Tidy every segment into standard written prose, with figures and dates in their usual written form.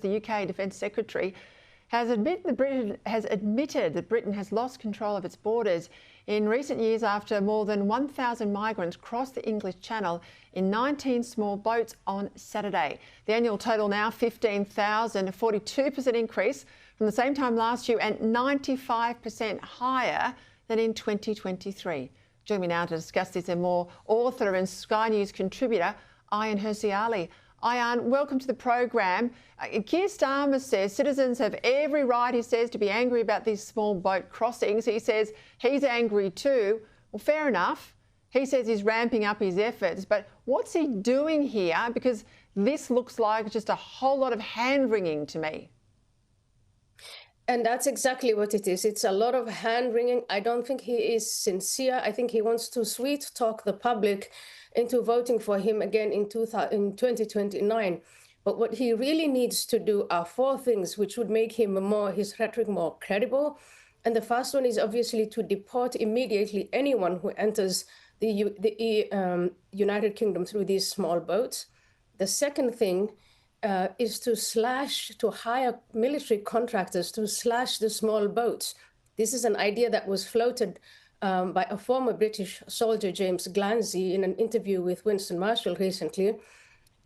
The UK Defence Secretary has admitted that Britain has lost control of its borders in recent years after more than 1,000 migrants crossed the English Channel in 19 small boats on Saturday. The annual total now 15,000, a 42% increase from the same time last year and 95% higher than in 2023. Joining me now to discuss this and more, author and Sky News contributor Ayaan Hirsi Ali. Ayaan, welcome to the program. Keir Starmer says citizens have every right, he says, to be angry about these small boat crossings. He says he's angry too. Well, fair enough. He says he's ramping up his efforts, but what's he doing here? Because this looks like just a whole lot of hand-wringing to me. And that's exactly what it is. It's a lot of hand-wringing. I don't think he is sincere. I think he wants to sweet-talk the public into voting for him again in 2029. But what he really needs to do are four things which would make his rhetoric more credible. And the first one is obviously to deport immediately anyone who enters the United Kingdom through these small boats. The second thing is to hire military contractors to slash the small boats. This is an idea that was floated by a former British soldier, James Glancy, in an interview with Winston Marshall recently.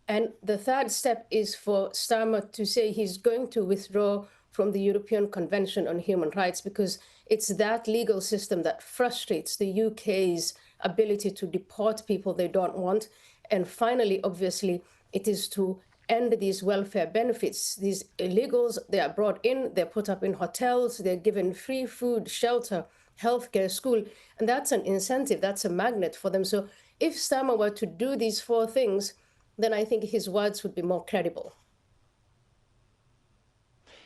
And the third step is for Starmer to say he's going to withdraw from the European Convention on Human Rights, because it's that legal system that frustrates the UK's ability to deport people they don't want. And finally, obviously, it is to end these welfare benefits. These illegals, they are brought in, they're put up in hotels, they're given free food, shelter, healthcare, school, and that's an incentive, that's a magnet for them. So if Starmer were to do these four things, then I think his words would be more credible.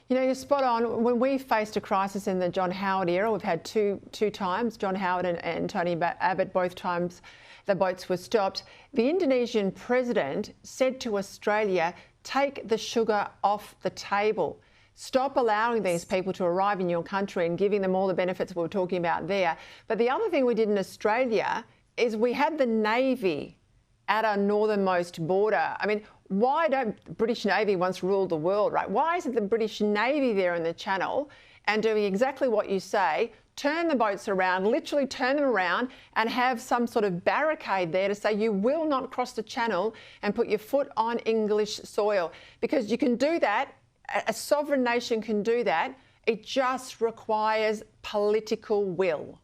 You know, you're spot on. When we faced a crisis in the John Howard era, we've had two times, John Howard and Tony Abbott, both times the boats were stopped. The Indonesian president said to Australia, take the sugar off the table. Stop allowing these people to arrive in your country and giving them all the benefits we were talking about there. But the other thing we did in Australia is we had the Navy at our northernmost border. I mean, why don't the British Navy once ruled the world, right? Why isn't the British Navy there in the Channel and doing exactly what you say, turn the boats around, literally turn them around and have some sort of barricade there to say you will not cross the Channel and put your foot on English soil? Because you can do that. A sovereign nation can do that. It just requires political will.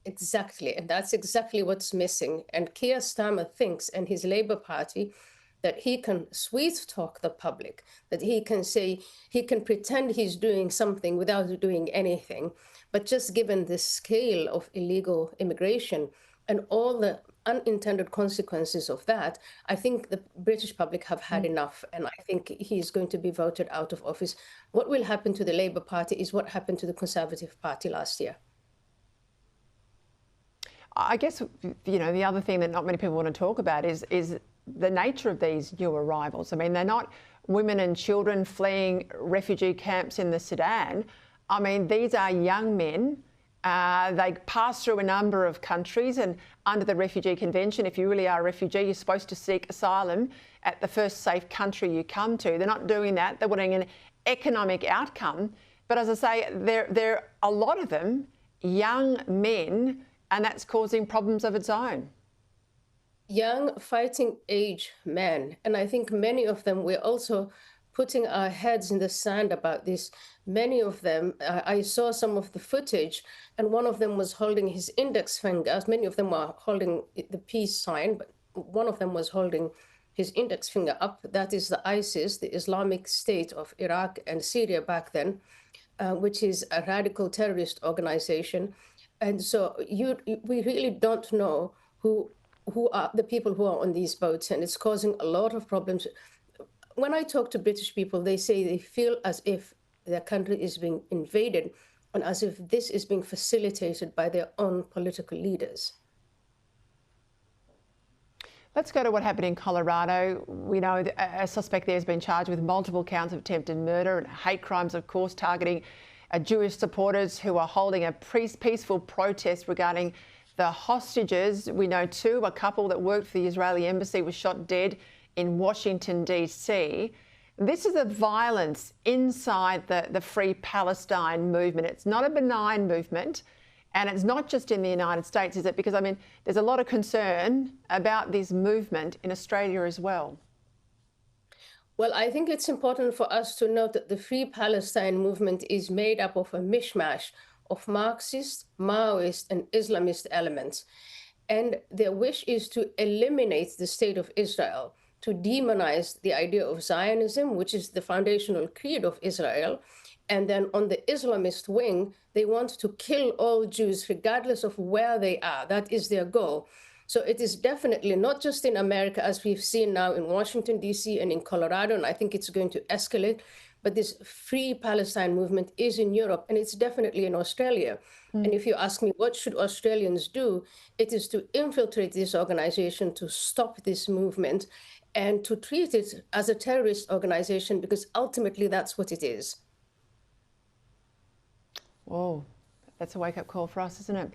Exactly. And that's exactly what's missing. And Keir Starmer thinks, and his Labour Party, that he can sweet-talk the public, that he can say, he can pretend he's doing something without doing anything. But just given the scale of illegal immigration and all the unintended consequences of that, I think the British public have had enough, and I think he's going to be voted out of office. What will happen to the Labour Party is what happened to the Conservative Party last year. I guess, you know, the other thing that not many people want to talk about is the nature of these new arrivals. I mean, they're not women and children fleeing refugee camps in the Sudan. I mean, these are young men. They pass through a number of countries, and under the Refugee Convention, if you really are a refugee, you're supposed to seek asylum at the first safe country you come to. They're not doing that. They're wanting an economic outcome. But as I say, there are a lot of them young men, and that's causing problems of its own. Young fighting age men. And I think many of them, we're also putting our heads in the sand about this. Many of them, I saw some of the footage, and one of them was holding his index finger. Many of them were holding the peace sign, but one of them was holding his index finger up. That is the ISIS, the Islamic State of Iraq and Syria back then, which is a radical terrorist organization. And so we really don't know who are the people who are on these boats, and it's causing a lot of problems. When I talk to British people, they say they feel as if their country is being invaded and as if this is being facilitated by their own political leaders. Let's go to what happened in Colorado. We know a suspect there has been charged with multiple counts of attempted murder and hate crimes, of course, targeting Jewish supporters who are holding a peaceful protest regarding the hostages. We know too, a couple that worked for the Israeli embassy was shot dead in Washington, D.C. This is a violence inside the Free Palestine movement. It's not a benign movement, and it's not just in the United States, is it? Because, I mean, there's a lot of concern about this movement in Australia as well. Well, I think it's important for us to note that the Free Palestine movement is made up of a mishmash of Marxist, Maoist, and Islamist elements. And their wish is to eliminate the state of Israel, to demonize the idea of Zionism, which is the foundational creed of Israel. And then on the Islamist wing, they want to kill all Jews, regardless of where they are. That is their goal. So it is definitely not just in America, as we've seen now in Washington, D.C. and in Colorado, and I think it's going to escalate. But this Free Palestine movement is in Europe, and it's definitely in Australia. And if you ask me, what should Australians do? It is to infiltrate this organization, to stop this movement, and to treat it as a terrorist organization, because ultimately that's what it is. Whoa, that's a wake-up call for us, isn't it?